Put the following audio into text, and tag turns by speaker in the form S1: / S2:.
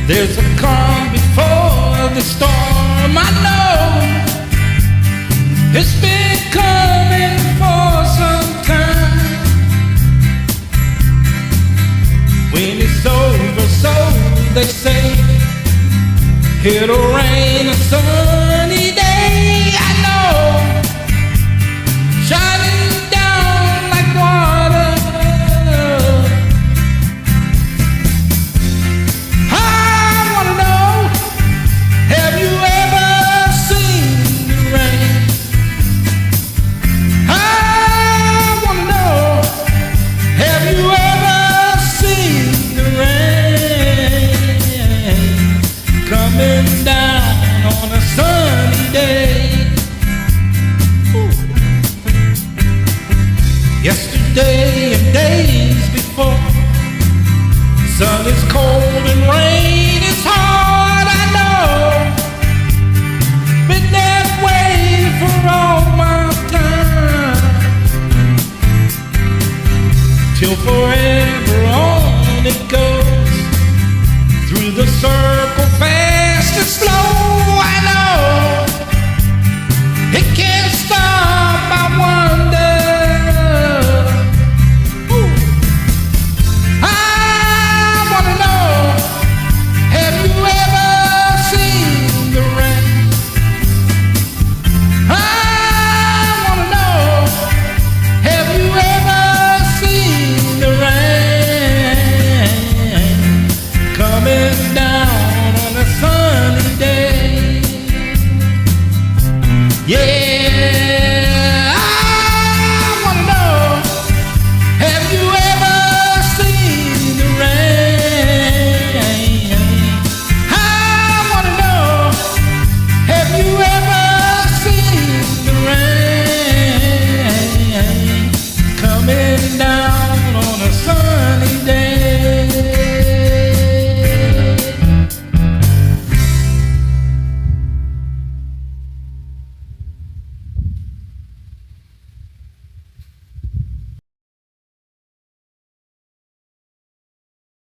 S1: There's a calm before the storm. I know it's been coming for some time. When it's over, so they say, it'll rain a sunny day. I know, shining down like water. I wanna know, have you ever seen the rain? I wanna know, have you ever seen the rain coming down on a sunny day? Ooh. Yesterday and days before, sun is cold and rain is hard. I know, been that way for all my time, till forever on it goes, through the circle fast and slow. I know, it can't stop, I wonder. Ooh. I wanna know, have you ever seen the rain? I wanna know, have you ever seen the rain coming down on a sunny day? Yeah.